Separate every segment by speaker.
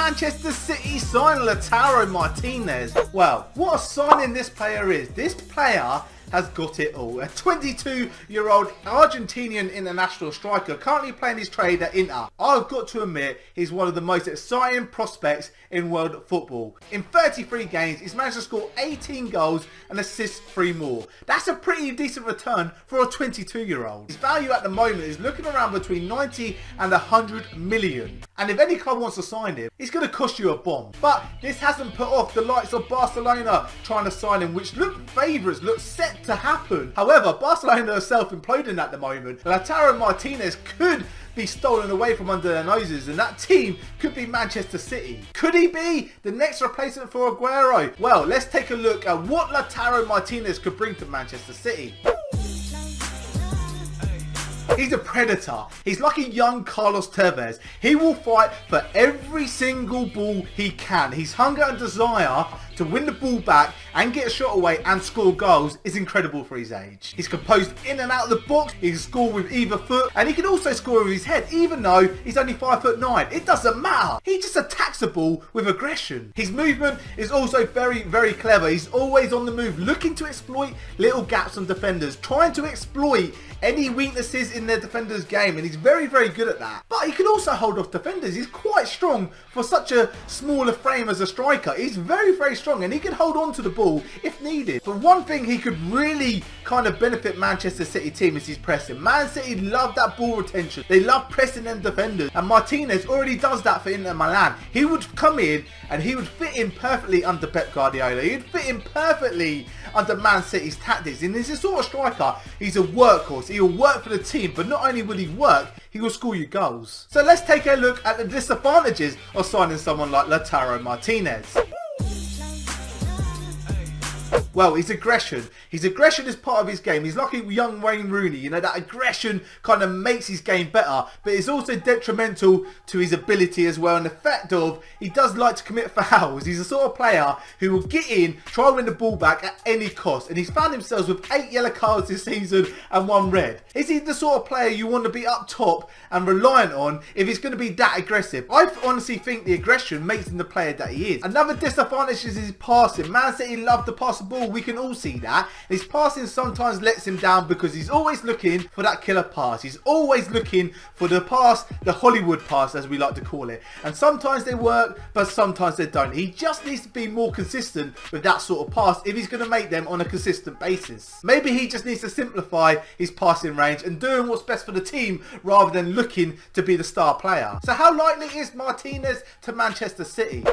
Speaker 1: Manchester City sign Lautaro Martinez? Well, what a signing this player is. This player has got it all. A 22-year-old Argentinian international striker currently playing his trade at Inter. I've got to admit, he's one of the most exciting prospects in world football. In 33 games, he's managed to score 18 goals and assist 3 more. That's a pretty decent return for a 22-year-old. His value at the moment is looking around between 90 and 100 million. And if any club wants to sign him, he's going to cost you a bomb. But this hasn't put off the likes of Barcelona trying to sign him, which look favourites, look set to happen. However, Barcelona are self-imploding at the moment. Lautaro Martinez could be stolen away from under their noses, and that team could be Manchester City. Could he be the next replacement for Aguero? Well, let's take a look at what Lautaro Martinez could bring to Manchester City. He's a predator. He's like a young Carlos Tevez. He will fight for every single ball he can. His hunger and desire to win the ball back and get a shot away and score goals is incredible for his age. He's composed in and out of the box. He can score with either foot, and he can also score with his head, even though he's only 5'9". It doesn't matter. He just attacks the ball with aggression. His movement is also very, very clever. He's always on the move, looking to exploit little gaps on defenders, trying to exploit any weaknesses in their defender's game, and he's very, very good at that. But he can also hold off defenders. He's quite strong for such a smaller frame as a striker. He's very, very strong, and he can hold on to the ball if needed. But one thing he could really kind of benefit Manchester City team is his pressing. Man City love that ball retention. They love pressing them defenders, and Martinez already does that for Inter Milan. He would come in and he would fit in perfectly under Pep Guardiola. He'd fit in perfectly under Man City's tactics, and he's a sort of striker. He's a workhorse. He'll work for the team, but not only will he work, he will score you goals. So let's take a look at the disadvantages of signing someone like Lautaro Martinez. Well, his aggression. His aggression is part of his game. He's like a young Wayne Rooney. You know, that aggression kind of makes his game better, but it's also detrimental to his ability as well. And the fact of, he does like to commit fouls. He's the sort of player who will get in, try and win the ball back at any cost. And he's found himself with 8 yellow cards this season and 1 red. Is he the sort of player you want to be up top and reliant on if he's going to be that aggressive? I honestly think the aggression makes him the player that he is. Another disadvantage is his passing. Man City love to pass the ball. We can all see that. His passing sometimes lets him down because he's always looking for that killer pass. He's always looking for the pass, the Hollywood pass as we like to call it. And sometimes they work, but sometimes they don't. He just needs to be more consistent with that sort of pass if he's going to make them on a consistent basis. Maybe he just needs to simplify his passing range and doing what's best for the team rather than looking to be the star player. So how likely is Martinez to Manchester City?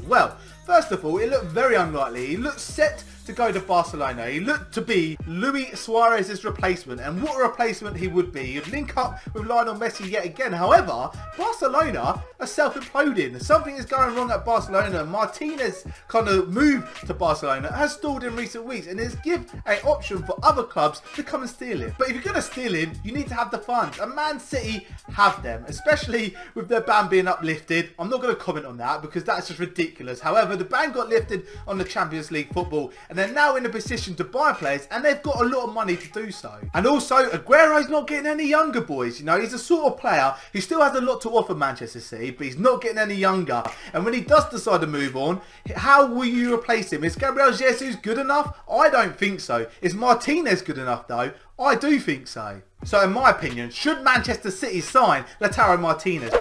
Speaker 1: Well, first of all, it looked very unlikely. He looked set to go to Barcelona. He looked to be Luis Suarez's replacement, and what a replacement he would be. He'd link up with Lionel Messi yet again. However, Barcelona are self-imploding. Something is going wrong at Barcelona. Martinez kind of move to Barcelona has stalled in recent weeks, and has given an option for other clubs to come and steal him. But if you're going to steal him, you need to have the funds, and Man City have them, especially with their ban being uplifted. I'm not going to comment on that because that's just ridiculous. However, the ban got lifted on the Champions League football, and they're now in a position to buy players, and they've got a lot of money to do so. And also, Aguero's not getting any younger, boys. You know, he's a sort of player who still has a lot to offer Manchester City, but he's not getting any younger. And when he does decide to move on, how will you replace him? Is Gabriel Jesus good enough? I don't think so. Is Martinez good enough though? I do think so. So in my opinion, should Manchester City sign Lautaro Martinez?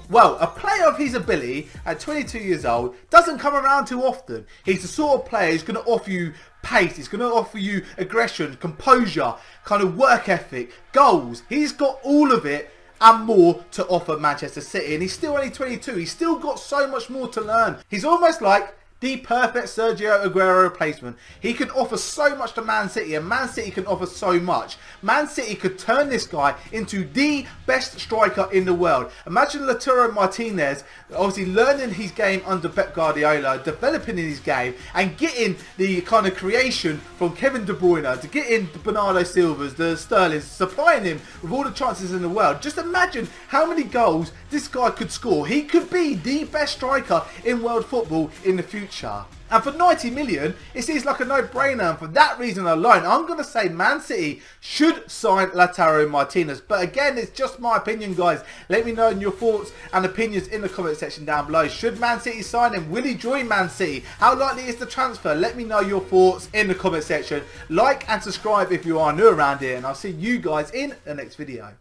Speaker 1: Well, a player of his ability at 22 years old doesn't come around too often. He's the sort of player who's going to offer you pace, he's going to offer you aggression, composure, kind of work ethic, goals. He's got all of it and more to offer Manchester City, and he's still only 22. He's still got so much more to learn. He's almost like the perfect Sergio Aguero replacement. He can offer so much to Man City, and Man City can offer so much. Man City could turn this guy into the best striker in the world. Imagine Lautaro Martinez obviously learning his game under Pep Guardiola, developing in his game, and getting the kind of creation from Kevin De Bruyne, to getting the Bernardo Silvas, the Sterlings, supplying him with all the chances in the world. Just imagine how many goals this guy could score. He could be the best striker in world football in the future. And for 90 million, it seems like a no-brainer. And for that reason alone, I'm going to say Man City should sign Lautaro Martinez. But again, it's just my opinion, guys. Let me know your thoughts and opinions in the comment section down below. Should Man City sign him? Will he join Man City? How likely is the transfer? Let me know your thoughts in the comment section. Like and subscribe if you are new around here. And I'll see you guys in the next video.